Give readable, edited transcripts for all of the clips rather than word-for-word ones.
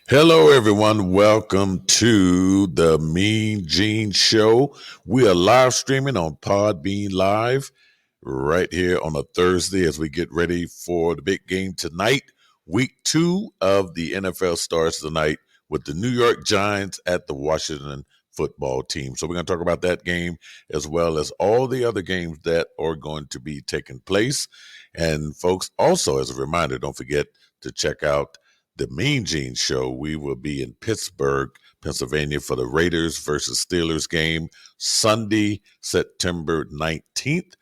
Hello, everyone. Welcome to the MeanGene Show. We are live streaming on Podbean Live right here on a Thursday as we get ready for the big game tonight. Week 2 of the NFL starts tonight with the New York Giants at the Washington football team. So we're going to talk about that game as well as all the other games that are going to be taking place. And folks, also as a reminder, don't forget to check out the Mean Gene Show. We will be in Pittsburgh, Pennsylvania for the Raiders versus Steelers game Sunday, September 19th.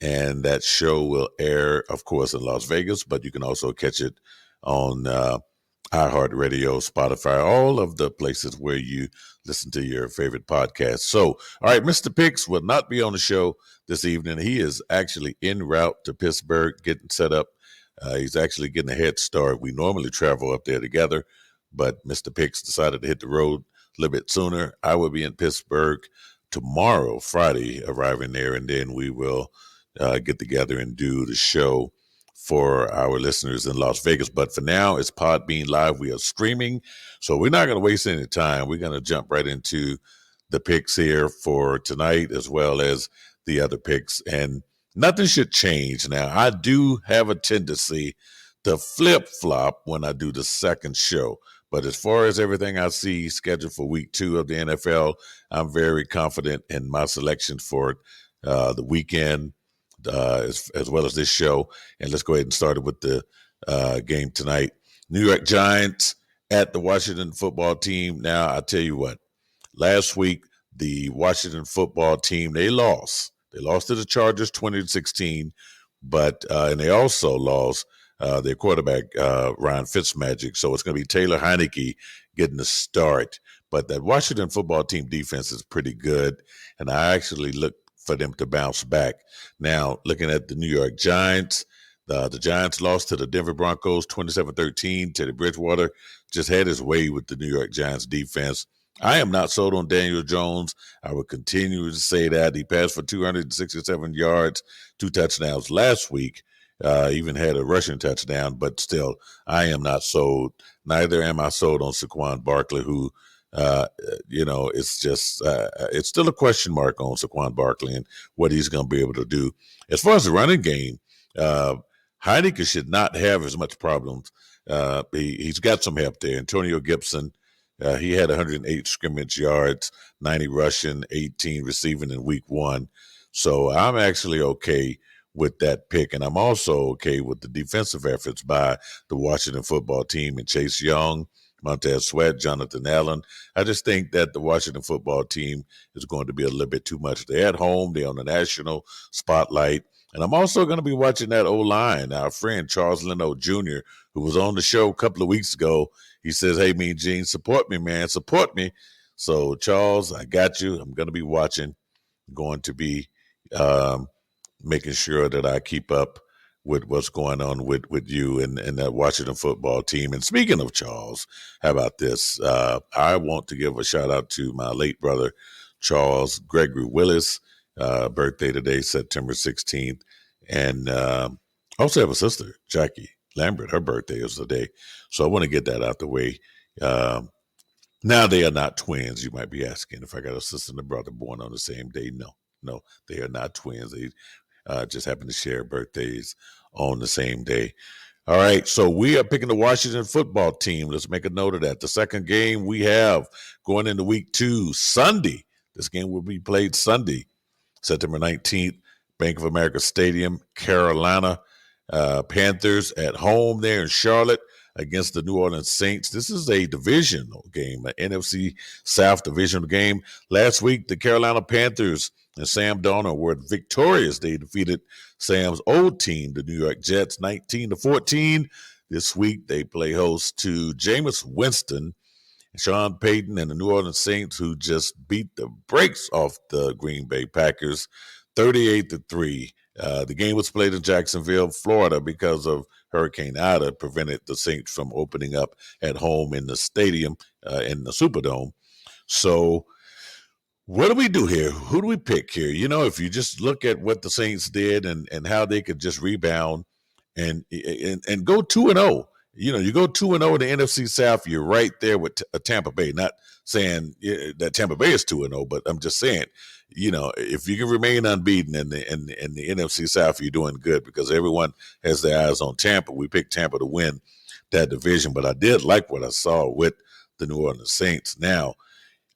And that show will air, of course, in Las Vegas, but you can also catch it on iHeartRadio, Spotify, all of the places where you listen to your favorite podcast. So, all right, Mr. Picks will not be on the show this evening. He is actually en route to Pittsburgh, getting set up. He's actually getting a head start. We normally travel up there together, but Mr. Picks decided to hit the road a little bit sooner. I will be in Pittsburgh tomorrow, Friday, arriving there, and then we will get together and do the show for our listeners in Las Vegas. But for now, it's Podbean Live. We are streaming, so we're not going to waste any time. We're going to jump right into the picks here for tonight as well as the other picks. And nothing should change now. I do have a tendency to flip-flop when I do the second show. But as far as everything I see scheduled for week 2 of the NFL, I'm very confident in my selection for the weekend as well as this show. And let's go ahead and start it with the game tonight. New York Giants at the Washington football team. Now, I tell you what, last week, the Washington football team, they lost. They lost to the Chargers 20-16, but and they also lost their quarterback, Ryan Fitzmagic. So it's going to be Taylor Heineke getting the start. But that Washington football team defense is pretty good, and I actually look for them to bounce back. Now, looking at the New York Giants, the Giants lost to the Denver Broncos 27-13. Teddy Bridgewater just had his way with the New York Giants defense. I am not sold on Daniel Jones. I will continue to say that. He passed for 267 yards, 2 touchdowns last week. Even had a rushing touchdown, but still, I am not sold. Neither am I sold on Saquon Barkley, who, it's just, it's still a question mark on Saquon Barkley and what he's going to be able to do. As far as the running game, Heineke should not have as much problems. He's got some help there. Antonio Gibson, he had 108 scrimmage yards, 90 rushing, 18 receiving in week 1. So I'm actually okay with that pick. And I'm also okay with the defensive efforts by the Washington football team and Chase Young, Montez Sweat, Jonathan Allen. I just think that the Washington football team is going to be a little bit too much. They're at home. They're on the national spotlight. And I'm also going to be watching that O-line. Our friend Charles Leno Jr., who was on the show a couple of weeks ago, he says, hey, Mean Gene, support me, man. Support me. So, Charles, I got you. I'm going to be watching. I'm going to be making sure that I keep up with what's going on with you and that Washington football team. And speaking of Charles, how about this? I want to give a shout out to my late brother, Charles Gregory Willis, birthday today, September 16th. And I also have a sister, Jackie Lambert. Her birthday is today. So I want to get that out the way. Now, they are not twins. You might be asking if I got a sister and a brother born on the same day. No, they are not twins. They just happen to share birthdays on the same day. All right, so we are picking the Washington football team. Let's make a note of that. The second game we have going into week 2, Sunday. This game will be played Sunday, September 19th, Bank of America Stadium, Carolina Panthers at home there in Charlotte against the New Orleans Saints. This is a divisional game, an NFC South divisional game. Last week, the Carolina Panthers and Sam Darnold were victorious. They defeated Sam's old team, the New York Jets, 19-14. This week, they play host to Jameis Winston, Sean Payton, and the New Orleans Saints, who just beat the brakes off the Green Bay Packers, 38-3. The game was played in Jacksonville, Florida, because of Hurricane Ida prevented the Saints from opening up at home in the stadium, in the Superdome. So what do we do here? Who do we pick here? You know, if you just look at what the Saints did and how they could just rebound and go 2-0 You go 2-0 in the NFC South, you're right there with Tampa Bay. Not saying that Tampa Bay is 2-0, but I'm just saying, if you can remain unbeaten in the NFC South, you're doing good because everyone has their eyes on Tampa. We picked Tampa to win that division, but I did like what I saw with the New Orleans Saints. Now,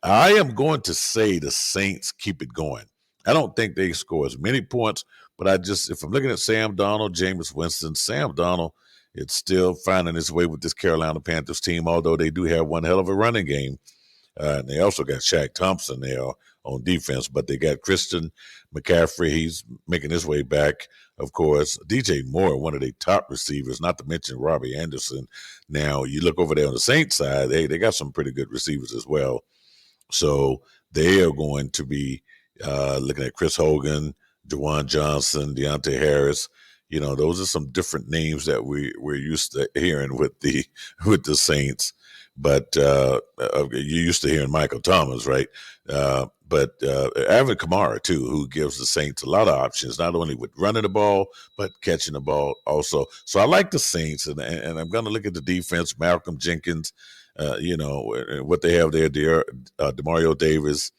I am going to say the Saints keep it going. I don't think they score as many points, but if I'm looking at Sam Darnold, Jameis Winston, Sam Darnold, it's still finding his way with this Carolina Panthers team, although they do have one hell of a running game. And they also got Shaq Thompson there on defense, but they got Christian McCaffrey. He's making his way back, of course. DJ Moore, one of the top receivers, not to mention Robbie Anderson. Now, you look over there on the Saints side, they got some pretty good receivers as well. So they are going to be looking at Chris Hogan, Jawan Johnson, Deontay Harris. Those are some different names that we're used to hearing with the Saints. But you're used to hearing Michael Thomas, right? But Alvin Kamara, too, who gives the Saints a lot of options, not only with running the ball, but catching the ball also. So I like the Saints, and I'm going to look at the defense, Malcolm Jenkins, what they have there, Demario Davis,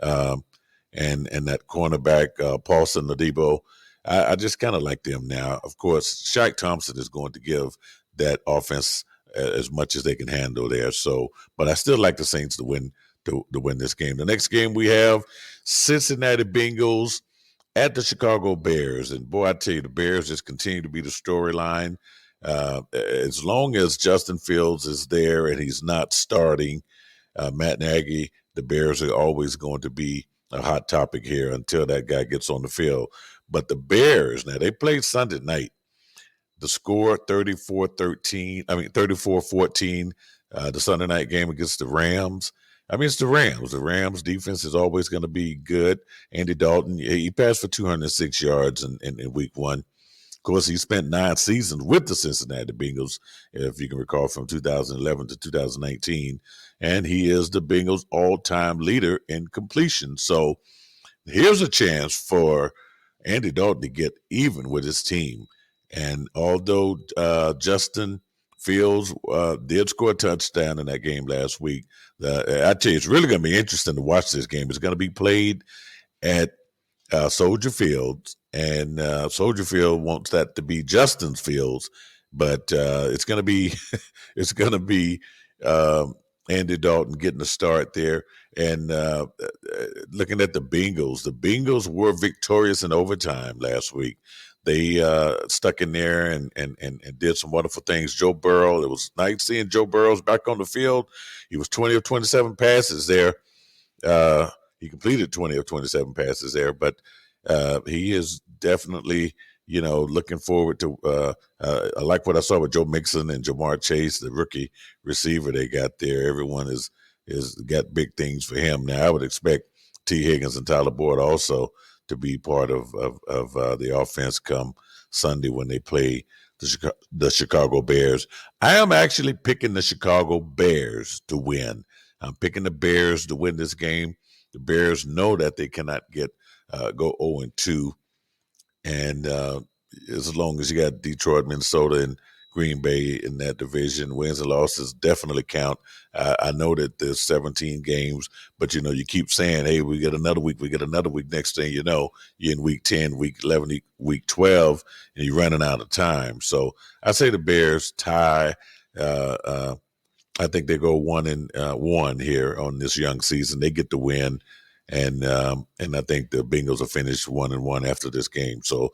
and that cornerback, Paulson Adebo. I just kind of like them now. Of course, Shaq Thompson is going to give that offense as much as they can handle there. So, but I still like the Saints to win this game. The next game we have Cincinnati Bengals at the Chicago Bears. And boy, I tell you, the Bears just continue to be the storyline. As long as Justin Fields is there and he's not starting, Matt Nagy, the Bears are always going to be a hot topic here until that guy gets on the field. But the Bears, now they played Sunday night. The score 34-14, the Sunday night game against the Rams. It's the Rams. The Rams defense is always going to be good. Andy Dalton, he passed for 206 yards in week one. Of course, he spent 9 seasons with the Cincinnati Bengals, if you can recall, from 2011 to 2019. And he is the Bengals' all-time leader in completion. So here's a chance for Andy Dalton to get even with his team. And although Justin Fields did score a touchdown in that game last week, I tell you, it's really going to be interesting to watch this game. It's going to be played at Soldier Field, and Soldier Field wants that to be Justin's Fields, but it's going to be Andy Dalton getting the start there. And looking at the Bengals were victorious in overtime last week. They stuck in there and did some wonderful things. Joe Burrow, it was nice seeing Joe Burrow's back on the field. He was 20 of 27 passes there. He completed 20 of 27 passes there, but he is definitely, looking forward to I like what I saw with Joe Mixon and Jamar Chase, the rookie receiver they got there. Everyone is got big things for him. Now, I would expect T. Higgins and Tyler Boyd also to be part of the offense come Sunday when they play the Chicago Bears. I am actually picking the Chicago Bears to win. I'm picking the Bears to win this game. The Bears know that they cannot go 0-2, and as long as you got Detroit, Minnesota, and Green Bay in that division, wins and losses definitely count. I know that there's 17 games, but you keep saying, hey, we get another week. Next thing you know, you're in week 10, week 11, week 12, and you're running out of time. So I say the Bears tie. I think they go 1-1 here on this young season. They get the win, and I think the Bengals will finish 1-1 after this game. So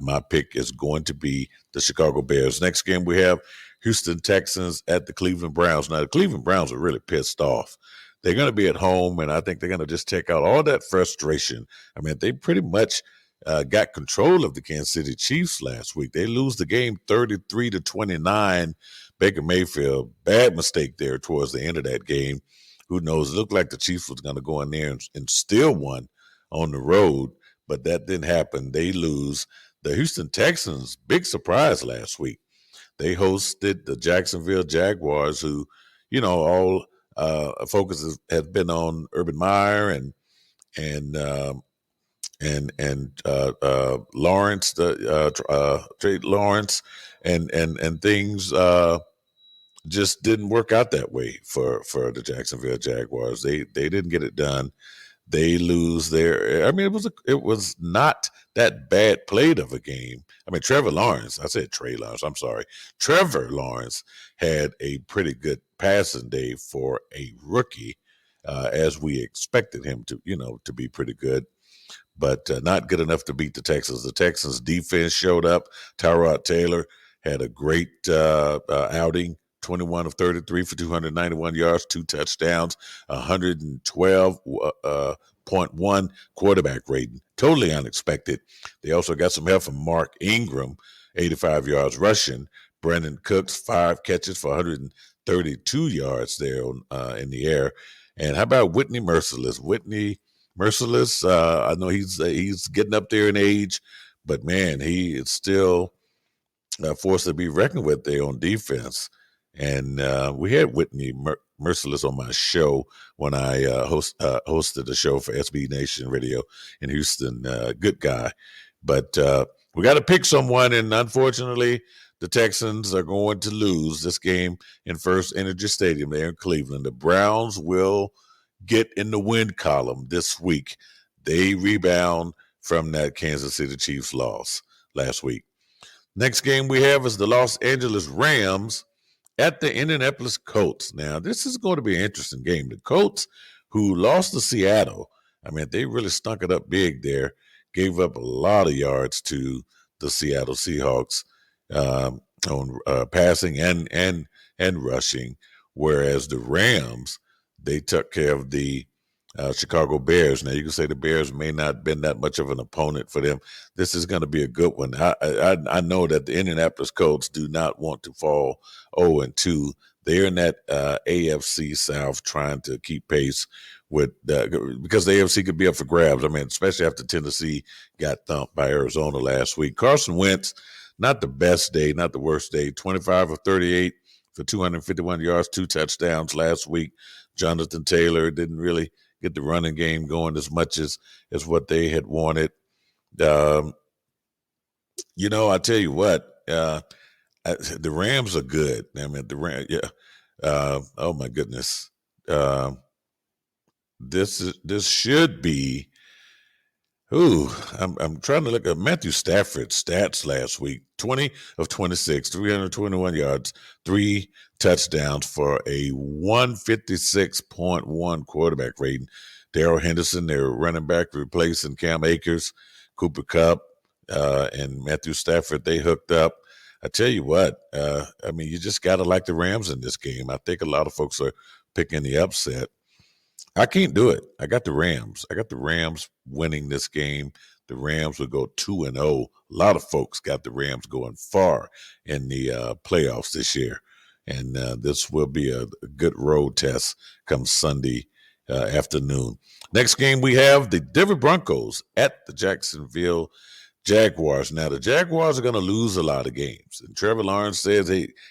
my pick is going to be the Chicago Bears. Next game we have Houston Texans at the Cleveland Browns. Now, the Cleveland Browns are really pissed off. They're going to be at home, and I think they're going to just take out all that frustration. They pretty much got control of the Kansas City Chiefs last week. They lose the game 33-29. Baker Mayfield, bad mistake there towards the end of that game. Who knows? It looked like the Chiefs was going to go in there and steal one on the road, but that didn't happen. They lose. The Houston Texans, big surprise last week. They hosted the Jacksonville Jaguars, who, all focus has been on Urban Meyer and Lawrence, Trey Lawrence, and things just didn't work out that way for the Jacksonville Jaguars. They didn't get it done. They lose their. I mean, it was not that bad played of a game. I mean, Trevor Lawrence. I said Trey Lawrence. I'm sorry. Trevor Lawrence had a pretty good passing day for a rookie, as we expected him to, to be pretty good, but not good enough to beat the Texans. The Texans defense showed up. Tyrod Taylor had a great outing. 21 of 33 for 291 yards, 2 touchdowns, 112.1 quarterback rating. Totally unexpected. They also got some help from Mark Ingram, 85 yards rushing. Brandon Cooks, 5 catches for 132 yards there in the air. And how about Whitney Merciless? Whitney Merciless, I know he's getting up there in age, but man, he is still force to be reckoned with there on defense. And we had Whitney Merciless on my show when I hosted the show for SB Nation Radio in Houston. Good guy. But we got to pick someone, and unfortunately, the Texans are going to lose this game in First Energy Stadium there in Cleveland. The Browns will get in the win column this week. They rebound from that Kansas City Chiefs loss last week. Next game we have is the Los Angeles Rams at the Indianapolis Colts. Now, this is going to be an interesting game. The Colts, who lost to Seattle, I mean, they really stunk it up big there, gave up a lot of yards to the Seattle Seahawks on passing and rushing, whereas the Rams, they took care of the Chicago Bears. Now, you can say the Bears may not have been that much of an opponent for them. This is going to be a good one. I know that the Indianapolis Colts do not want to fall 0-2. They're in that AFC South trying to keep pace with because the AFC could be up for grabs. I mean, especially after Tennessee got thumped by Arizona last week. Carson Wentz, not the best day, not the worst day. 25 of 38 for 251 yards, 2 touchdowns last week. Jonathan Taylor didn't really get the running game going as much as what they had wanted. I tell you what, the Rams are good. I mean, the Rams, yeah. Oh my goodness, this should be. I'm trying to look at Matthew Stafford's stats last week. 20 of 26, 321 yards, 3 touchdowns for a 156.1 quarterback rating. Darrell Henderson, their running back, replacing Cam Akers, Cooper Kupp, and Matthew Stafford, they hooked up. I tell you what, I mean, you just got to like the Rams in this game. I think a lot of folks are picking the upset. I can't do it. I got the Rams. I got the Rams winning this game. The Rams will go 2-0. A lot of folks got the Rams going far in the playoffs this year. And this will be a good road test come Sunday afternoon. Next game we have the Denver Broncos at the Jacksonville Jaguars. Now, the Jaguars are going to lose a lot of games. And Trevor Lawrence says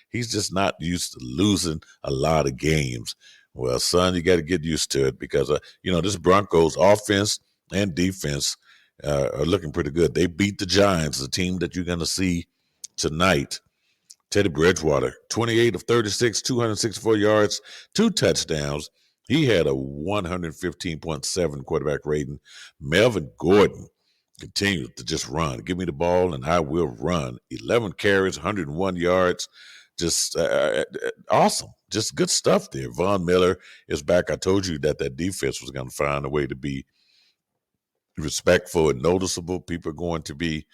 he's just not used to losing a lot of games. Well, son, you got to get used to it because, this Broncos offense and defense are looking pretty good. They beat the Giants, the team that you're going to see tonight. Teddy Bridgewater, 28 of 36, 264 yards, 2 touchdowns. He had a 115.7 quarterback rating. Melvin Gordon continues to just run. Give me the ball and I will run. 11 carries, 101 yards. Just awesome. Just good stuff there. Von Miller is back. I told you that defense was going to find a way to be respectful and noticeable. People are going to be,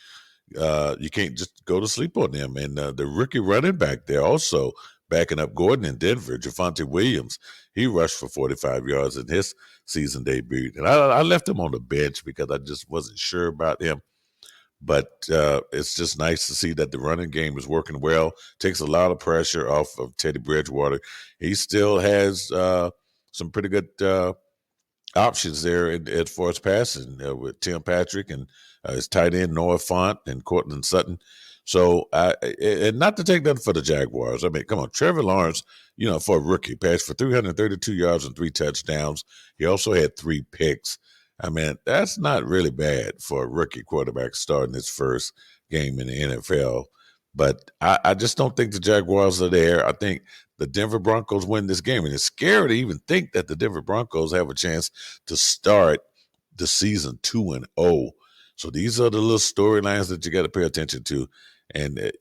you can't just go to sleep on them. And the rookie running back there also backing up Gordon in Denver, Javonte Williams, he rushed for 45 yards in his season debut. And I left him on the bench because I just wasn't sure about him. But it's just nice to see that the running game is working well. Takes a lot of pressure off of Teddy Bridgewater. He still has some pretty good options there as far as passing with Tim Patrick and his tight end Noah Fant and Cortland Sutton. So, and not to take nothing for the Jaguars. I mean, come on, Trevor Lawrence, for a rookie, passed for 332 yards and 3 touchdowns. He also had 3 picks. I mean, that's not really bad for a rookie quarterback starting his first game in the NFL. But I just don't think the Jaguars are there. I think the Denver Broncos win this game. And it's scary to even think that the Denver Broncos have a chance to start the season 2-0. So these are the little storylines that you got to pay attention to. And, I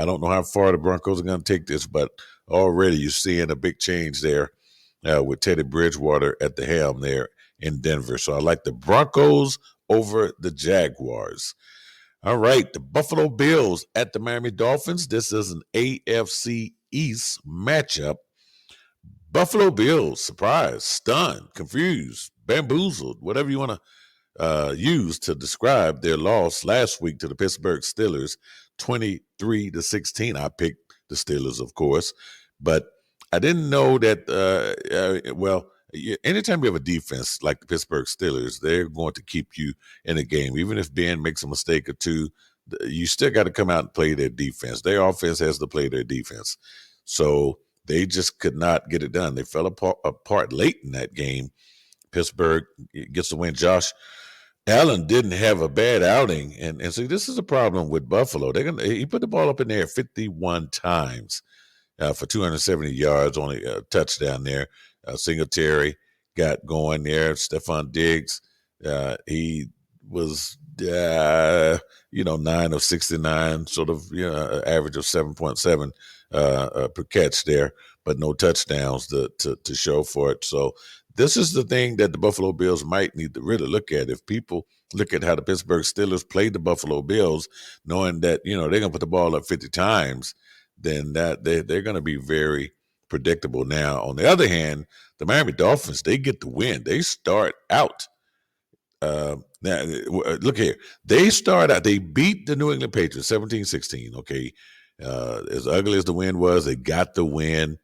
don't know how far the Broncos are going to take this, but already you're seeing a big change there with Teddy Bridgewater at the helm there in Denver. So I like the Broncos over the Jaguars. All right, the Buffalo Bills at the Miami Dolphins. This is an AFC East matchup. Buffalo Bills, surprised, stunned, confused, bamboozled, whatever you want to used to describe their loss last week to the Pittsburgh Steelers, 23-16. I picked the Steelers, of course, but I didn't know that. Anytime you have a defense like the Pittsburgh Steelers, they're going to keep you in a game, even if Ben makes a mistake or two. You still got to come out and play their defense. Their offense has to play their defense, so they just could not get it done. They fell apart late in that game. Pittsburgh gets the win. Josh Allen didn't have a bad outing, and so this is a problem with Buffalo. He put the ball up in there 51 times for 270 yards, only a touchdown there. Singletary got going there. Stephon Diggs, he was 9 of 69, sort of average of 7.7 per catch there, but no touchdowns to show for it. So this is the thing that the Buffalo Bills might need to really look at. If people look at how the Pittsburgh Steelers played the Buffalo Bills, knowing that, they're going to put the ball up 50 times, then that they're going to be very predictable. Now, on the other hand, the Miami Dolphins, they get the win. They start out. Now, look here. They beat the New England Patriots 17-16. Okay. As ugly as the win was, they got the win.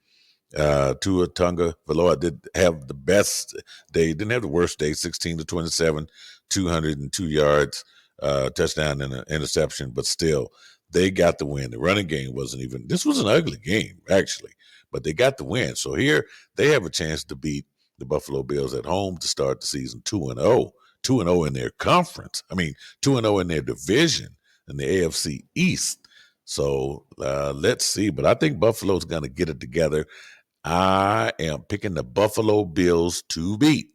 Tua Tagovailoa did have the best day, didn't have the worst day, 16-27, 202 yards, touchdown and an interception, but still, they got the win. The running game this was an ugly game, actually, but they got the win. So here, they have a chance to beat the Buffalo Bills at home to start the season 2-0. 2-0 in their conference. 2-0 in their division in the AFC East. So let's see. But I think Buffalo's going to get it together. I am picking the Buffalo Bills to beat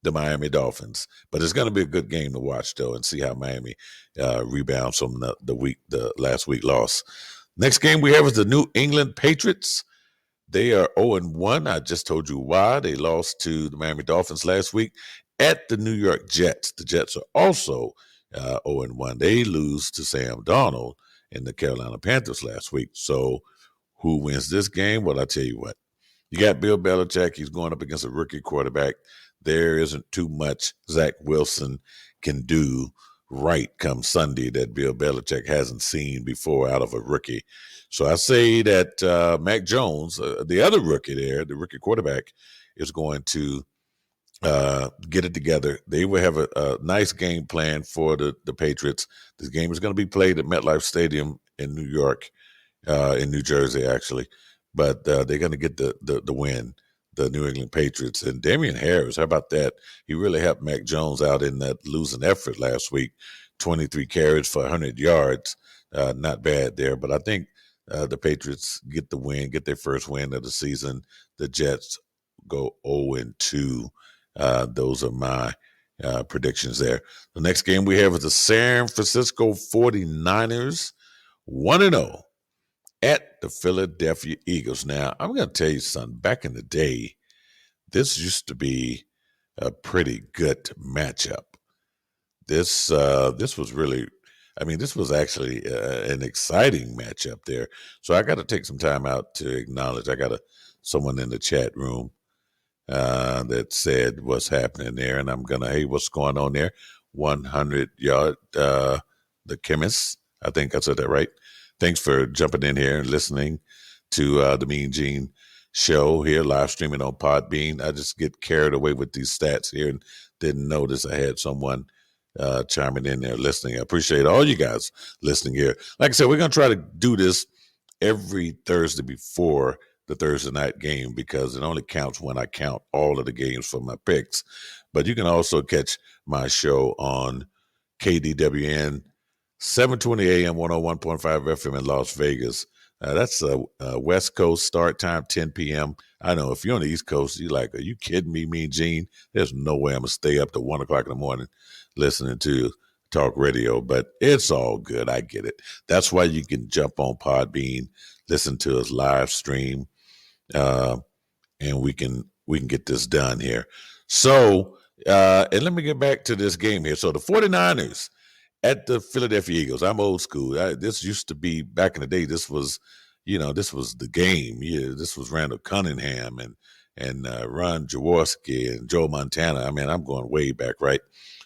the Miami Dolphins. But it's going to be a good game to watch, though, and see how Miami rebounds from the last week loss. Next game we have is the New England Patriots. They are 0-1. I just told you why. They lost to the Miami Dolphins last week at the New York Jets. The Jets are also 0-1. They lose to Sam Darnold and the Carolina Panthers last week. So who wins this game? Well, I'll tell you what. You got Bill Belichick. He's going up against a rookie quarterback. There isn't too much Zach Wilson can do right come Sunday that Bill Belichick hasn't seen before out of a rookie. So I say that Mac Jones, the other rookie there, the rookie quarterback, is going to get it together. They will have a nice game plan for the Patriots. This game is going to be played at MetLife Stadium in New York, in New Jersey, actually. But they're going to get the win, the New England Patriots. And Damian Harris, how about that? He really helped Mac Jones out in that losing effort last week. 23 carries for 100 yards. Not bad there. But I think the Patriots get the win, get their first win of the season. The Jets go 0-2. Those are my predictions there. The next game we have is the San Francisco 49ers, 1-0 at the Philadelphia Eagles. Now, I'm going to tell you something. Back in the day, this used to be a pretty good matchup. This was really, this was actually an exciting matchup there. So I got to take some time out to acknowledge. I got someone in the chat room that said what's happening there, and I'm gonna, hey, what's going on there? 100 yard, the chemist. I think I said that right. Thanks for jumping in here and listening to the Mean Gene Show here, live streaming on Podbean. I just get carried away with these stats here and didn't notice I had someone chiming in there listening. I appreciate all you guys listening here. Like I said, we're gonna try to do this every Thursday before the Thursday night game because it only counts when I count all of the games for my picks. But you can also catch my show on KDWN 7:20 a.m., 101.5 FM in Las Vegas. That's a West Coast start time, 10 p.m. I know if you're on the East Coast, you're like, are you kidding me, Mean Gene? There's no way I'm going to stay up to 1 o'clock in the morning listening to talk radio, but it's all good. I get it. That's why you can jump on Podbean, listen to us live stream, and we can get this done here. So, and let me get back to this game here. So the 49ers at the Philadelphia Eagles. I'm old school. This used to be back in the day. This was, this was the game. Yeah, this was Randall Cunningham and Ron Jaworski and Joe Montana. I mean, I'm going way back, right?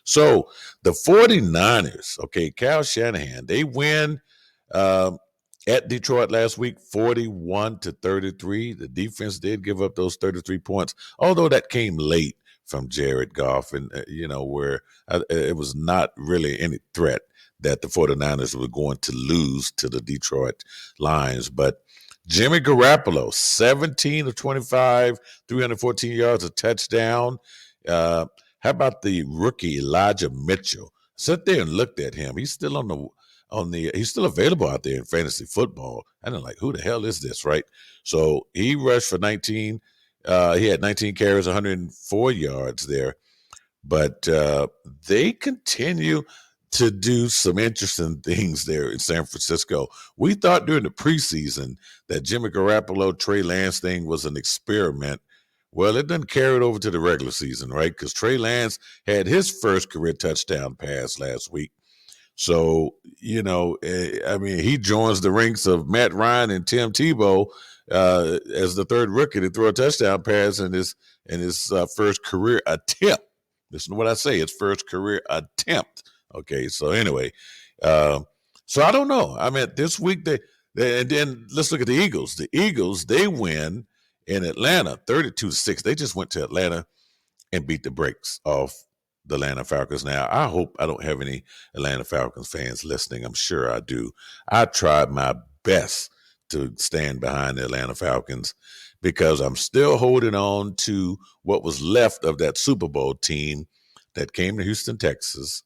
So the 49ers, okay, Kyle Shanahan, they win at Detroit last week, 41-33. The defense did give up those 33 points, although that came late from Jared Goff, and where it was not really any threat that the 49ers were going to lose to the Detroit Lions. But Jimmy Garoppolo, 17 of 25, 314 yards, a touchdown. How about the rookie Elijah Mitchell? Sat there and looked at him. He's still he's still available out there in fantasy football. And I'm like, who the hell is this, right? So he rushed for 19. He had 19 carries, 104 yards there. But they continue to do some interesting things there in San Francisco. We thought during the preseason that Jimmy Garoppolo, Trey Lance thing was an experiment. Well, it didn't carry it over to the regular season, right? Because Trey Lance had his first career touchdown pass last week. So, he joins the ranks of Matt Ryan and Tim Tebow as the third rookie to throw a touchdown pass in his first career attempt. Listen to what I say, his first career attempt. Okay, so anyway, so I don't know. I mean, this week, and then let's look at the Eagles. The Eagles, they win in Atlanta 32-6. They just went to Atlanta and beat the brakes off the Atlanta Falcons. Now, I hope I don't have any Atlanta Falcons fans listening. I'm sure I do. I tried my best to stand behind the Atlanta Falcons because I'm still holding on to what was left of that Super Bowl team that came to Houston, Texas,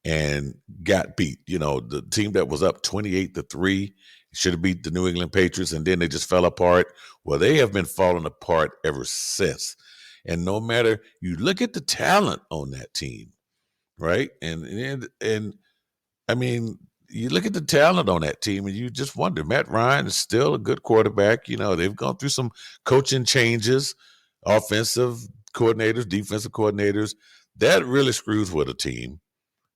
and got beat. The team that was up 28-3 should have beat the New England Patriots, and then they just fell apart. Well, they have been falling apart ever since. And no matter, you look at the talent on that team, right? And I mean, you look at the talent on that team and you just wonder, Matt Ryan is still a good quarterback. They've gone through some coaching changes, offensive coordinators, defensive coordinators. That really screws with a team.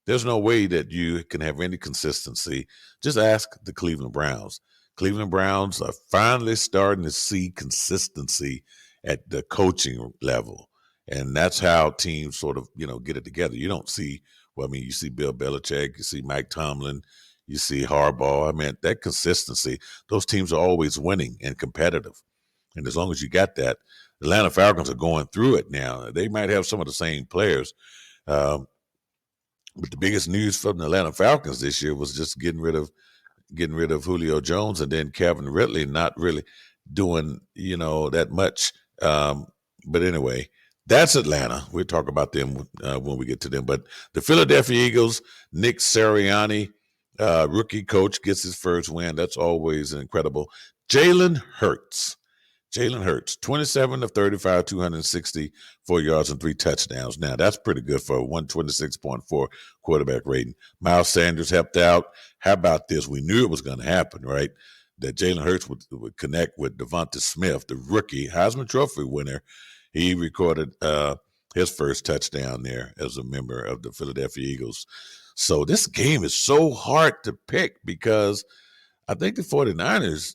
There's no way that you can have any consistency. Just ask the Cleveland Browns. Cleveland Browns are finally starting to see consistency at the coaching level. And that's how teams sort of, get it together. You don't see, you see Bill Belichick, you see Mike Tomlin, you see Harbaugh. I mean, that consistency, those teams are always winning and competitive. And as long as you got that, the Atlanta Falcons are going through it now. They might have some of the same players. But the biggest news from the Atlanta Falcons this year was just getting rid of Julio Jones, and then Calvin Ridley not really doing, that much. But anyway, that's Atlanta. We'll talk about them when we get to them. But the Philadelphia Eagles, Nick Sirianni, rookie coach, gets his first win. That's always incredible. Jalen Hurts, 27 of 35, 264 yards and 3 touchdowns. Now, that's pretty good for a 126.4 quarterback rating. Miles Sanders helped out. How about this? We knew it was going to happen, right? That Jalen Hurts would connect with Devonta Smith, the rookie Heisman Trophy winner. He recorded his first touchdown there as a member of the Philadelphia Eagles. So this game is so hard to pick because I think the 49ers,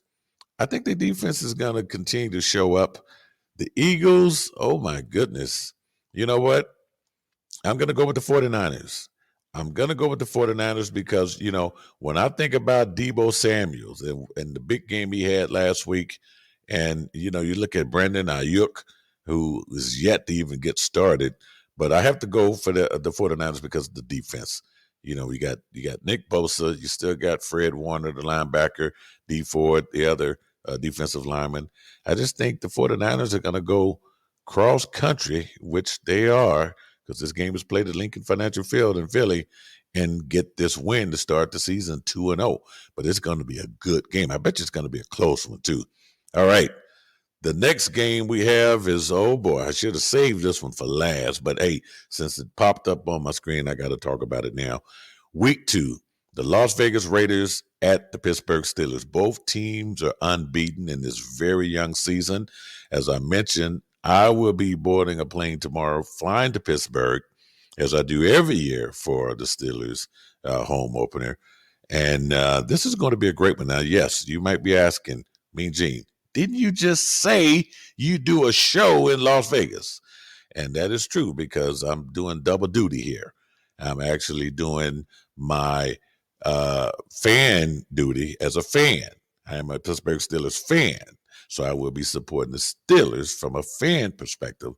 I think the defense is going to continue to show up. The Eagles, oh my goodness. You know what? I'm going to go with the 49ers. Because, when I think about Deebo Samuels and the big game he had last week, and, you look at Brandon Ayuk, who is yet to even get started, but I have to go for the 49ers because of the defense. You got Nick Bosa, you still got Fred Warner, the linebacker, D Ford, the other defensive lineman. I just think the 49ers are going to go cross country, which they are, because this game is played at Lincoln Financial Field in Philly, and get this win to start the season 2-0. But it's going to be a good game. I bet you it's going to be a close one, too. All right. The next game we have is, oh boy, I should have saved this one for last. But hey, since it popped up on my screen, I got to talk about it now. Week 2, the Las Vegas Raiders at the Pittsburgh Steelers. Both teams are unbeaten in this very young season. As I mentioned, I will be boarding a plane tomorrow, flying to Pittsburgh, as I do every year for the Steelers home opener. And this is going to be a great one. Now, yes, you might be asking, Mean Gene, didn't you just say you do a show in Las Vegas? And that is true because I'm doing double duty here. I'm actually doing my fan duty as a fan. I am a Pittsburgh Steelers fan, so I will be supporting the Steelers from a fan perspective.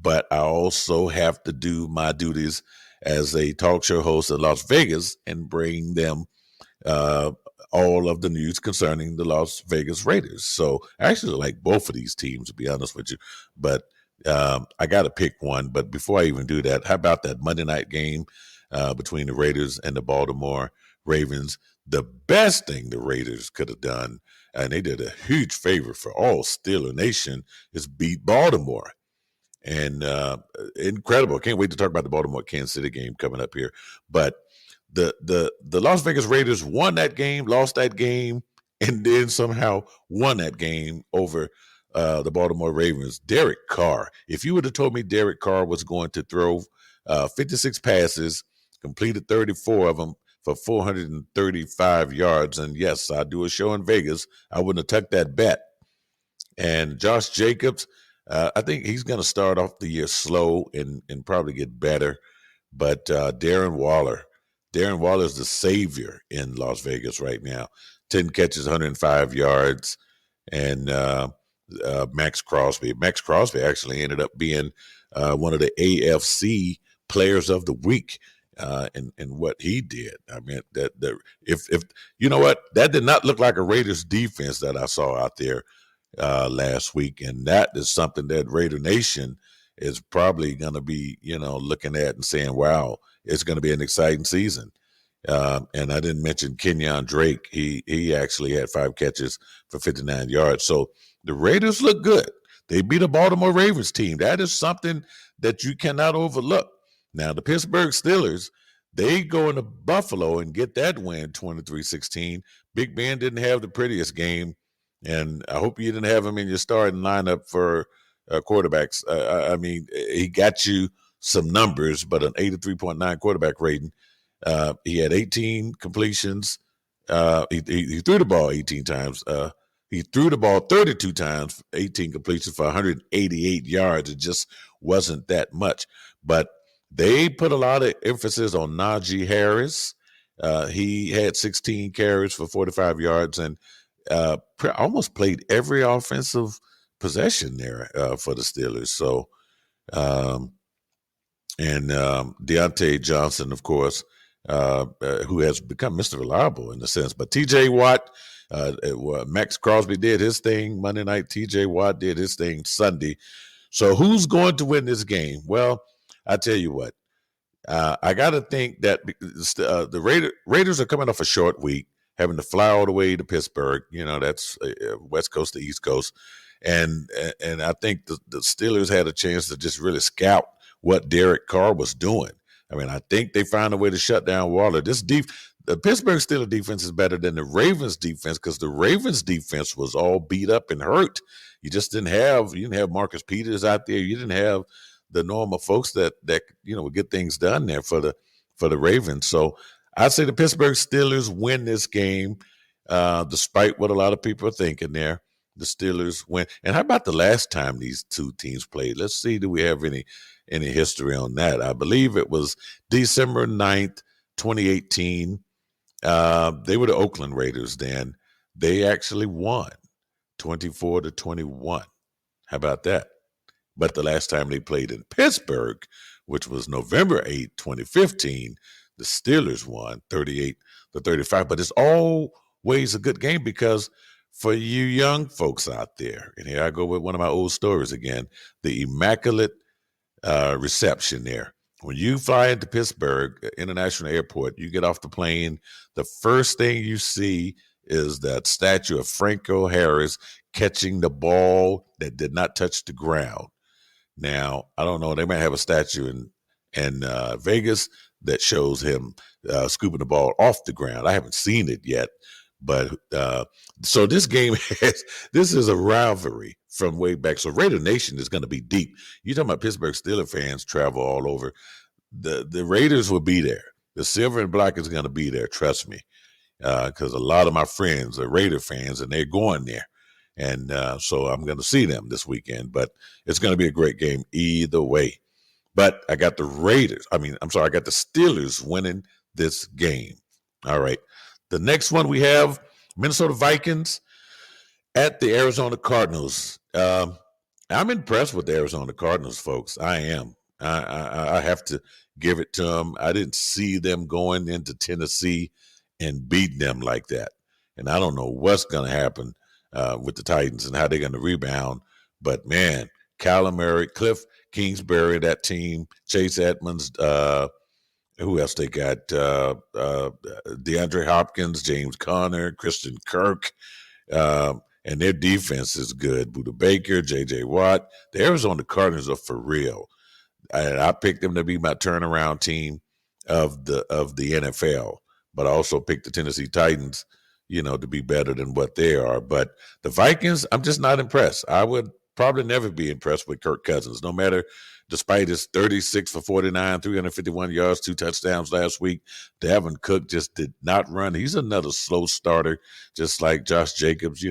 But I also have to do my duties as a talk show host in Las Vegas and bring them all of the news concerning the Las Vegas Raiders. So I actually like both of these teams, to be honest with you. But I got to pick one. But before I even do that, how about that Monday night game between the Raiders and the Baltimore Ravens? The best thing the Raiders could have done, and they did a huge favor for all Steeler Nation, is beat Baltimore. And incredible. Can't wait to talk about the Baltimore-Kansas City game coming up here. But the Las Vegas Raiders won that game, lost that game, and then somehow won that game over the Baltimore Ravens. Derek Carr. If you would have told me Derek Carr was going to throw 56 passes, completed 34 of them for 435 yards, and yes, I do a show in Vegas, I wouldn't have tucked that bet. And Josh Jacobs, I think he's going to start off the year slow and probably get better. But Darren Waller is the savior in Las Vegas right now. 10 catches, 105 yards. And Max Crosby. Max Crosby actually ended up being one of the AFC players of the week in what he did. I mean, if you know what, that did not look like a Raiders defense that I saw out there last week, and that is something that Raider Nation is probably going to be, looking at and saying, "Wow, it's going to be an exciting season." And I didn't mention Kenyon Drake. He actually had 5 catches for 59 yards. So the Raiders look good. They beat a Baltimore Ravens team. That is something that you cannot overlook. Now, the Pittsburgh Steelers, they go into Buffalo and get that win 23-16. Big Ben didn't have the prettiest game, and I hope you didn't have him in your starting lineup for quarterbacks. I mean, he got you some numbers, but an 83.9 quarterback rating. He had 18 completions. He threw the ball 18 times. He threw the ball 32 times, 18 completions for 188 yards. It just wasn't that much. But they put a lot of emphasis on Najee Harris. He had 16 carries for 45 yards and almost played every offensive possession there for the Steelers. So, and Deontay Johnson, of course, who has become Mr. Reliable in a sense. But T.J. Watt, Max Crosby did his thing Monday night. T.J. Watt did his thing Sunday. So who's going to win this game? Well, I tell you what, I got to think that the Raiders are coming off a short week, having to fly all the way to Pittsburgh. That's West Coast to East Coast. And I think the Steelers had a chance to just really scout what Derek Carr was doing. I mean, I think they found a way to shut down Waller. The Pittsburgh Steelers defense is better than the Ravens defense because the Ravens defense was all beat up and hurt. You didn't have Marcus Peters out there. You didn't have the normal folks that would get things done there for the Ravens. So I'd say the Pittsburgh Steelers win this game, despite what a lot of people are thinking there. The Steelers win. And how about the last time these two teams played? Let's see, do we have any history on that? I believe it was December 9th, 2018. They were the Oakland Raiders then. They actually won 24-21. How about that? But the last time they played in Pittsburgh, which was November 8th, 2015, the Steelers won 38-35. But it's always a good game because for you young folks out there, and here I go with one of my old stories again, the Immaculate Reception there When you fly into Pittsburgh International Airport, you get off the plane, the first thing you see is that statue of Franco Harris catching the ball that did not touch the ground. Now, I don't know, they might have a statue in Vegas that shows him scooping the ball off the ground. I haven't seen it yet, but so this game this is a rivalry from way back. So Raider Nation is going to be deep. You're talking about Pittsburgh Steelers fans travel all over. The Raiders will be there. The silver and black is going to be there. Trust me, because a lot of my friends are Raider fans, and they're going there. And so I'm going to see them this weekend. But it's going to be a great game either way. But I got the I got the Steelers winning this game. All right. The next one we have Minnesota Vikings at the Arizona Cardinals. I'm impressed with the Arizona Cardinals, folks. I am. I have to give it to them. I didn't see them going into Tennessee and beating them like that. And I don't know what's going to happen with the Titans and how they're going to rebound. But, man, Kyler Murray, Cliff Kingsbury, that team, Chase Edmonds, who else they got? DeAndre Hopkins, James Conner, Christian Kirk, and their defense is good. Buda Baker, J.J. Watt. The Arizona Cardinals are for real. I picked them to be my turnaround team of the NFL, but I also picked the Tennessee Titans, to be better than what they are. But the Vikings, I'm just not impressed. I would probably never be impressed with Kirk Cousins, no matter, despite his 36 for 49, 351 yards, 2 touchdowns last week. Dalvin Cook just did not run. He's another slow starter, just like Josh Jacobs.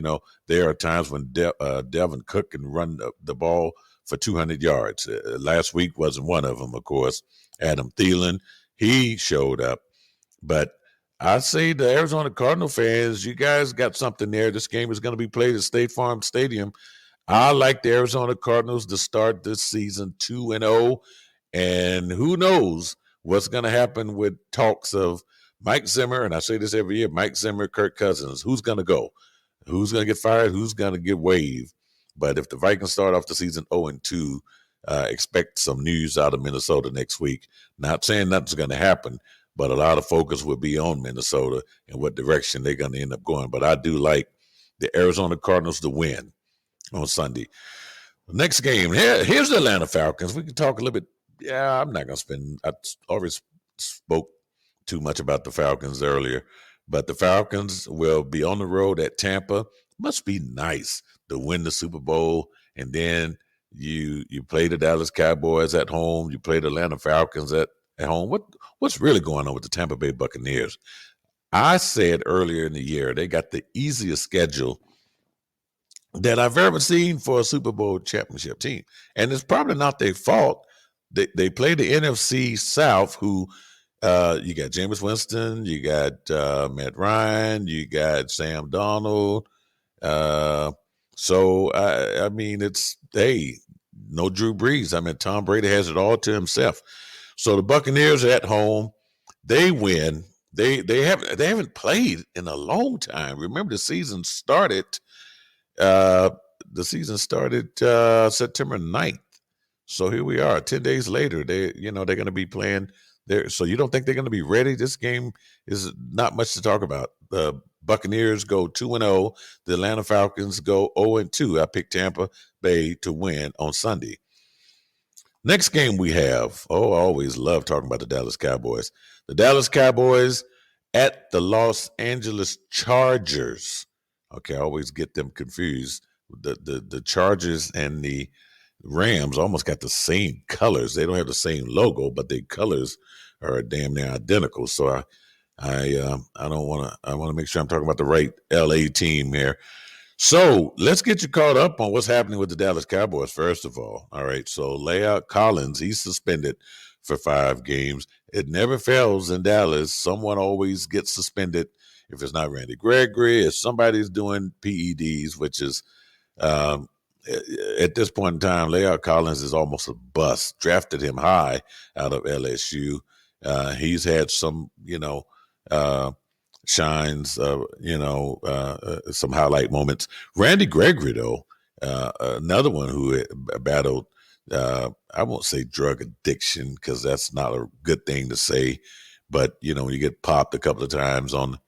There are times when Dalvin Cook can run the ball for 200 yards. Last week wasn't one of them, of course. Adam Thielen, he showed up. But I say the Arizona Cardinal fans, you guys got something there. This game is going to be played at State Farm Stadium. I like the Arizona Cardinals to start this season 2-0. And who knows what's going to happen with talks of Mike Zimmer, and I say this every year, Mike Zimmer, Kirk Cousins. Who's going to go? Who's going to get fired? Who's going to get waived? But if the Vikings start off the season 0-2, expect some news out of Minnesota next week. Not saying nothing's going to happen, but a lot of focus will be on Minnesota and what direction they're going to end up going. But I do like the Arizona Cardinals to win on Sunday. The next game, here's the Atlanta Falcons. We can talk a little bit. Yeah, I'm not going to spend, I already spoke too much about the Falcons earlier, but the Falcons will be on the road at Tampa. Must be nice to win the Super Bowl, and then you play the Dallas Cowboys at home. You play the Atlanta Falcons at home. What's really going on with the Tampa Bay Buccaneers? I said earlier in the year they got the easiest schedule that I've ever seen for a Super Bowl championship team, and it's probably not their fault. They play the NFC South, who you got Jameis Winston, you got Matt Ryan, you got Sam Darnold. So I mean, it's no Drew Brees. I mean, Tom Brady has it all to himself. So the Buccaneers are at home. They win. They haven't played in a long time. Remember, the season started September 9th. So here we are, 10 days later. They're going to be playing there. So you don't think they're going to be ready? This game is not much to talk about. The Buccaneers go 2-0. The Atlanta Falcons go 0-2. I picked Tampa Bay to win on Sunday. Next game we have, I always love talking about the Dallas Cowboys. The Dallas Cowboys at the Los Angeles Chargers. Okay, I always get them confused. The Chargers and the Rams almost got the same colors. They don't have the same logo, but their colors are damn near identical. So I don't want to. I want to make sure I'm talking about the right LA team here. So let's get you caught up on what's happening with the Dallas Cowboys. First of all right. So Layout Collins, he's suspended for 5 games. It never fails in Dallas. Someone always gets suspended. If it's not Randy Gregory, if somebody's doing PEDs, which is at this point in time, Layout Collins is almost a bust. Drafted him high out of LSU. He's had some, shines, some highlight moments. Randy Gregory, though, another one who battled I won't say drug addiction because that's not a good thing to say, but when you get popped a couple of times on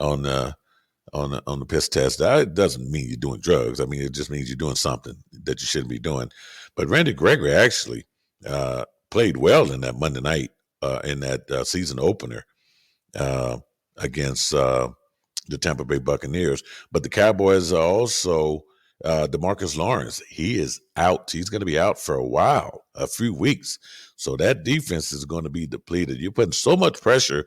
on the piss test, that doesn't mean you're doing drugs. I mean, it just means you're doing something that you shouldn't be doing. But Randy Gregory actually played well in that Monday night in that season opener uh, against the Tampa Bay Buccaneers. But the Cowboys are also DeMarcus Lawrence. He is out. He's going to be out for a while, a few weeks. So that defense is going to be depleted. You're putting so much pressure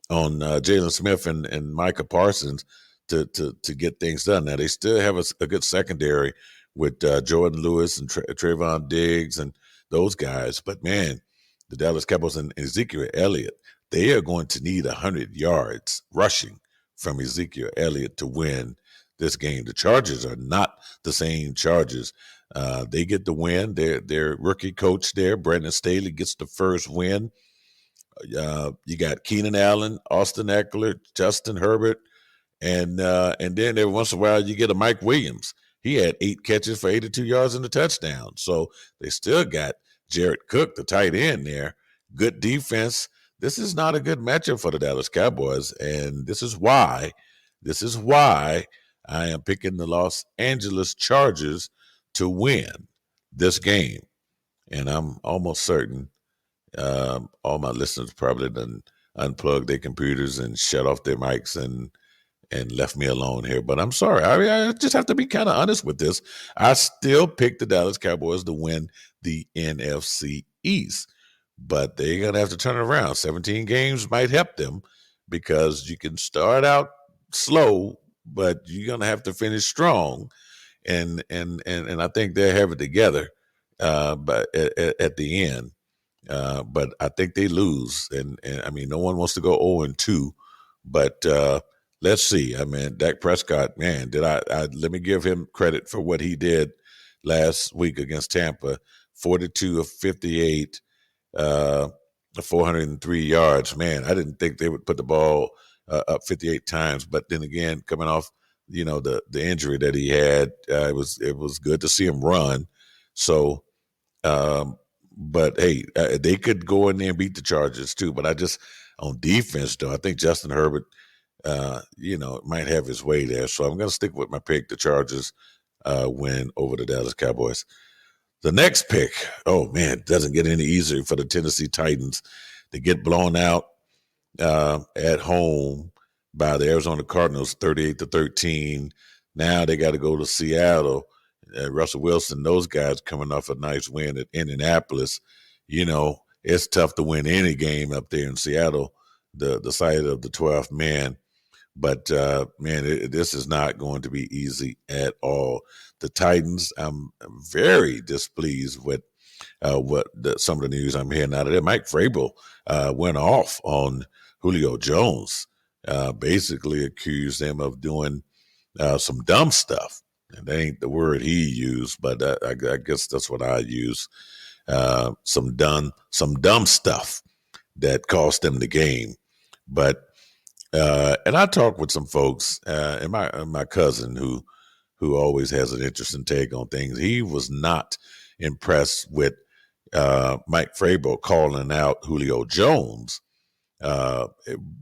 on Jalen Smith and Micah Parsons to get things done. Now they still have a good secondary with Jordan Lewis and Trayvon Diggs and those guys, but man, the Dallas Cowboys and Ezekiel Elliott, they are going to need 100 yards rushing from Ezekiel Elliott to win this game. The Chargers are not the same Chargers. They get the win. Their rookie coach there, Brandon Staley, gets the first win. You got Keenan Allen, Austin Eckler, Justin Herbert, and then every once in a while you get a Mike Williams. He had 8 catches for 82 yards and a touchdown. So they still got Jared Cook, the tight end there. Good defense. This is not a good matchup for the Dallas Cowboys, and this is why I am picking the Los Angeles Chargers to win this game. And I'm almost certain all my listeners probably done unplugged their computers and shut off their mics and left me alone here. But I'm sorry. I just have to be kind of honest with this. I still pick the Dallas Cowboys to win the NFC East, but they're going to have to turn it around. 17 games might help them because you can start out slow, but you're going to have to finish strong. And I think they have it together but at the end. But I think they lose, and I mean, no one wants to go 0-2. But let's see. I mean, Dak Prescott, man, let me give him credit for what he did last week against Tampa. 42 of 58, 403 yards. Man, I didn't think they would put the ball up 58 times. But then again, coming off, the injury that he had, it was good to see him run. So. But hey, they could go in there and beat the Chargers too. But on defense though, I think Justin Herbert, might have his way there. So I'm going to stick with my pick. The Chargers win over the Dallas Cowboys. The next pick, oh man, it doesn't get any easier for the Tennessee Titans to get blown out at home by the Arizona Cardinals, 38-13. Now they got to go to Seattle. Russell Wilson, those guys coming off a nice win at Indianapolis. It's tough to win any game up there in Seattle, the site of the 12th man. But, man, this is not going to be easy at all. The Titans, I'm very displeased with some of the news I'm hearing out of there. Mike Vrabel went off on Julio Jones, basically accused him of doing some dumb stuff. And that ain't the word he used, but I guess that's what I use. Some dumb stuff that cost them the game. But and I talked with some folks, and my cousin who always has an interesting take on things. He was not impressed with Mike Vrabel calling out Julio Jones,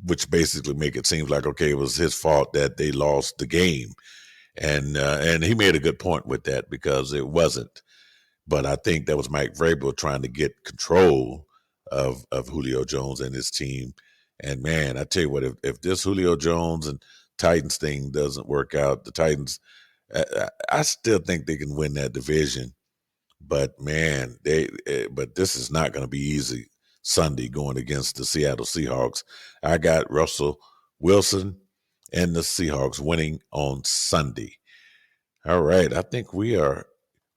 which basically make it seem like okay, it was his fault that they lost the game. And he made a good point with that because it wasn't. But I think that was Mike Vrabel trying to get control of Julio Jones and his team. And man, I tell you what, if this Julio Jones and Titans thing doesn't work out, the Titans, I still think they can win that division. But man, but this is not going to be easy Sunday going against the Seattle Seahawks. I got Russell Wilson and the Seahawks winning on Sunday. All right, I think we are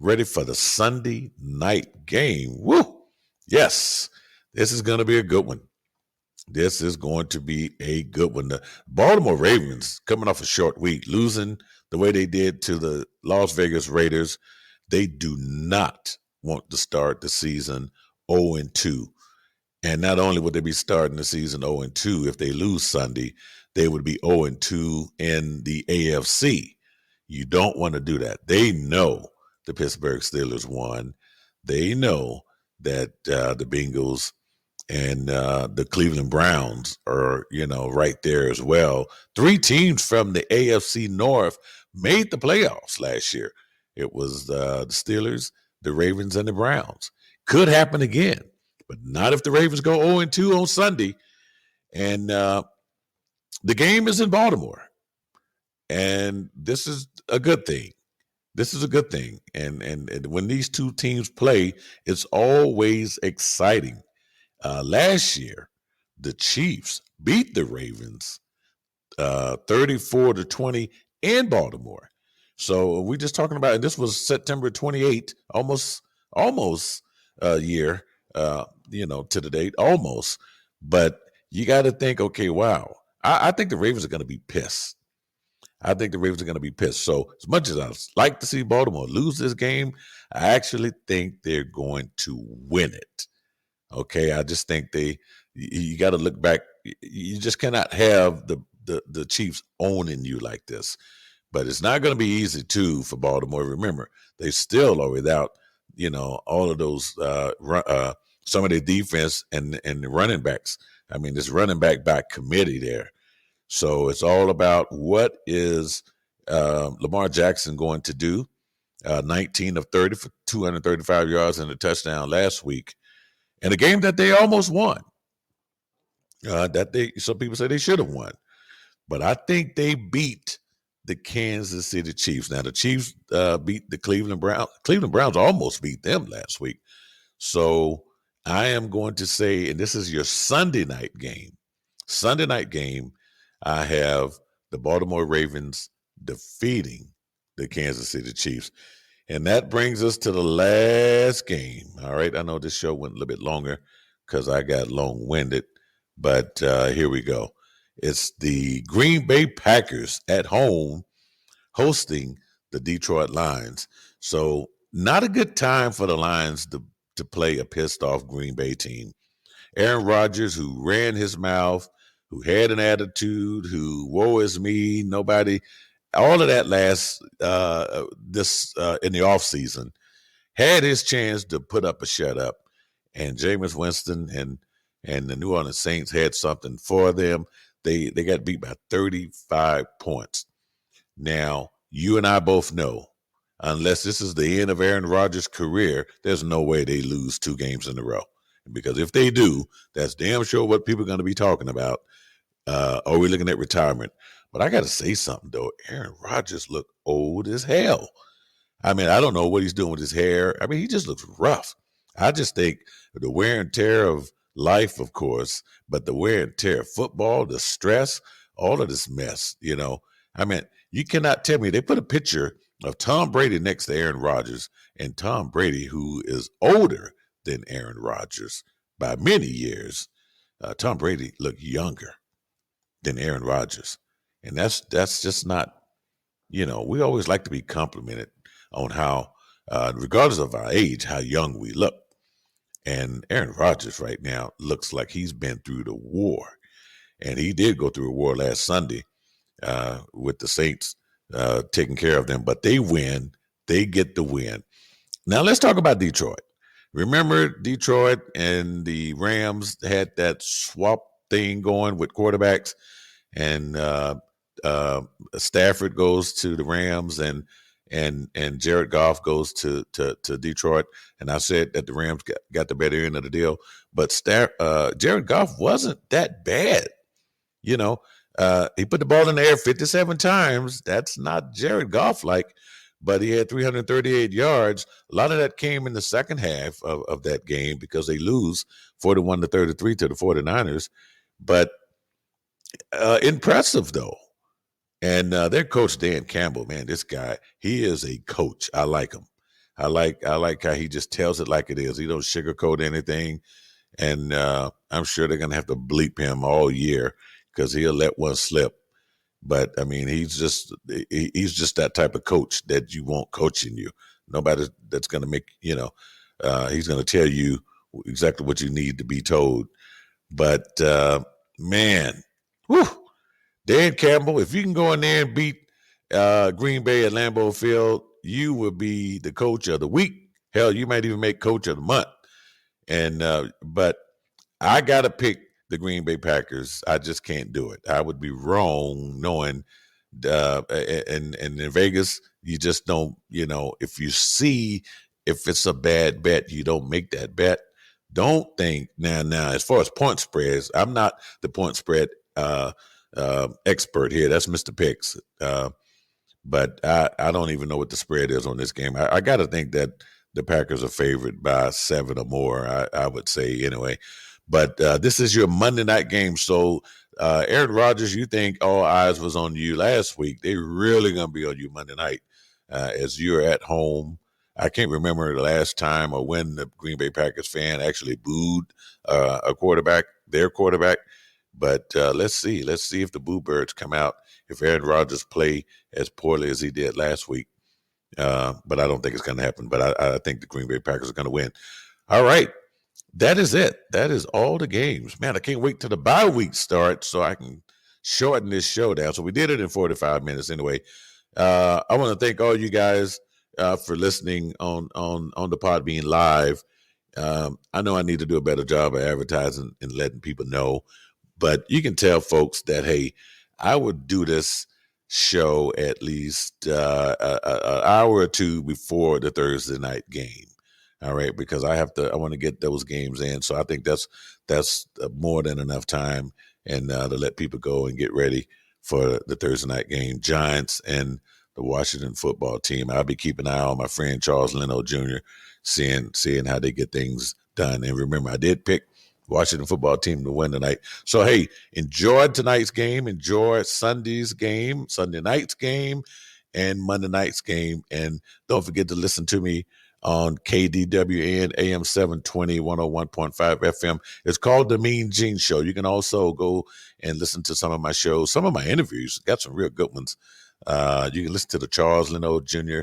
ready for the Sunday night game. Woo! Yes, this is going to be a good one. This is going to be a good one. The Baltimore Ravens, coming off a short week, losing the way they did to the Las Vegas Raiders, they do not want to start the season 0-2. And not only would they be starting the season 0-2, if they lose Sunday, they would be 0-2 in the AFC. You don't want to do that. They know the Pittsburgh Steelers won. they know that the Bengals and the Cleveland Browns are, right there as well. Three teams from the AFC North made the playoffs last year. It was the Steelers, the Ravens, and the Browns. Could happen again, but not if the Ravens go 0-2 on Sunday. And the game is in Baltimore. And this is a good thing. This is a good thing. And when these two teams play, it's always exciting. Last year, the Chiefs beat the Ravens 34-20 in Baltimore. So we're just talking about, and this was September 28th, almost a year, to the date, almost. But you got to think, okay, wow. I think the Ravens are going to be pissed. I think the Ravens are going to be pissed. So as much as I like to see Baltimore lose this game, I actually think they're going to win it. Okay, I just think you got to look back. You just cannot have the Chiefs owning you like this. But it's not going to be easy too for Baltimore. Remember, they still are without all of those some of their defense and the running backs. I mean, this running back committee there. So it's all about what is Lamar Jackson going to do. 19 of 30 for 235 yards and a touchdown last week. And a game that they almost won. Some people say they should have won. But I think they beat the Kansas City Chiefs. Now, the Chiefs beat the Cleveland Browns. Cleveland Browns almost beat them last week. So I am going to say, and this is your Sunday night game. Sunday night game, I have the Baltimore Ravens defeating the Kansas City Chiefs. And that brings us to the last game. All right. I know this show went a little bit longer because I got long-winded, but here we go. It's the Green Bay Packers at home hosting the Detroit Lions. So not a good time for the Lions to play a pissed-off Green Bay team. Aaron Rodgers, who ran his mouth, who had an attitude, who woe is me, nobody, all of that last in the offseason, had his chance to put up a shut up. And Jameis Winston and the New Orleans Saints had something for them. They got beat by 35 points. Now, you and I both know, unless this is the end of Aaron Rodgers' career, there's no way they lose 2 games in a row. Because if they do, that's damn sure what people are going to be talking about. Are we looking at retirement? But I got to say something, though. Aaron Rodgers look old as hell. I mean, I don't know what he's doing with his hair. I mean, he just looks rough. I just think the wear and tear of life, of course, but the wear and tear of football, the stress, all of this mess, I mean, you cannot tell me. They put a picture of Tom Brady next to Aaron Rodgers, and Tom Brady, who is older than Aaron Rodgers by many years, Tom Brady looked younger than Aaron Rodgers. And that's just not, we always like to be complimented on how, regardless of our age, how young we look. And Aaron Rodgers right now looks like he's been through the war. And he did go through a war last Sunday with the Saints taking care of them. But they win. They get the win. Now let's talk about Detroit. Remember, Detroit and the Rams had that swap thing going with quarterbacks, and Stafford goes to the Rams, and Jared Goff goes to Detroit. And I said that the Rams got the better end of the deal, but Jared Goff wasn't that bad. He put the ball in the air 57 times. That's not Jared Goff like. But he had 338 yards. A lot of that came in the second half of that game because they lose 41-33 to the 49ers. But impressive, though. And their coach, Dan Campbell, man, this guy, he is a coach. I like him. I like how he just tells it like it is. He don't sugarcoat anything. And I'm sure they're going to have to bleep him all year because he'll let one slip. But I mean, he's just that type of coach that you want coaching you. Nobody that's going to make, he's going to tell you exactly what you need to be told. But man, whew, Dan Campbell, if you can go in there and beat Green Bay at Lambeau Field, you will be the coach of the week. Hell, you might even make coach of the month. And but I gotta pick the Green Bay Packers. I just can't do it. I would be wrong knowing. And in Vegas, you just don't. If you see if it's a bad bet, you don't make that bet. Don't think now. As far as point spreads, I'm not the point spread expert here. That's Mr. Picks. But I don't even know what the spread is on this game. I got to think that the Packers are favored by 7 or more, I would say anyway. But this is your Monday night game. So, Aaron Rodgers, you think all eyes was on you last week. They really going to be on you Monday night as you're at home. I can't remember the last time or when the Green Bay Packers fan actually booed their quarterback. But let's see. Let's see if the Boo Birds come out, if Aaron Rodgers play as poorly as he did last week. But I don't think it's going to happen. But I think the Green Bay Packers are going to win. All right. That is it. That is all the games. Man, I can't wait till the bye week starts so I can shorten this show down. So we did it in 45 minutes anyway. I want to thank all you guys for listening on the Podbean Live. I know I need to do a better job of advertising and letting people know. But you can tell folks that, hey, I would do this show at least an hour or two before the Thursday night game. All right, because I want to get those games in. So I think that's more than enough time and to let people go and get ready for the Thursday night game. Giants and the Washington football team. I'll be keeping an eye on my friend Charles Leno Jr., seeing how they get things done. And remember, I did pick Washington football team to win tonight. So, hey, enjoy tonight's game. Enjoy Sunday's game, Sunday night's game, and Monday night's game. And don't forget to listen to me on KDWN AM 720, 101.5 FM. It's called The MeanGene Show. You can also go and listen to some of my shows, some of my interviews. Got some real good ones. You can listen to the Charles Leno Jr.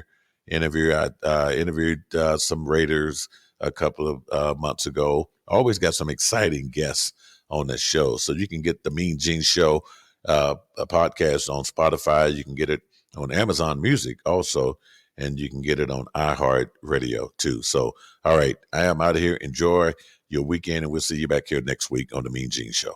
interview. I interviewed some Raiders a couple of months ago. Always got some exciting guests on this show. So you can get the MeanGene Show a podcast on Spotify. You can get it on Amazon Music also, and you can get it on iHeartRadio too. So, all right, I am out of here. Enjoy your weekend, and we'll see you back here next week on the MeanGene Show.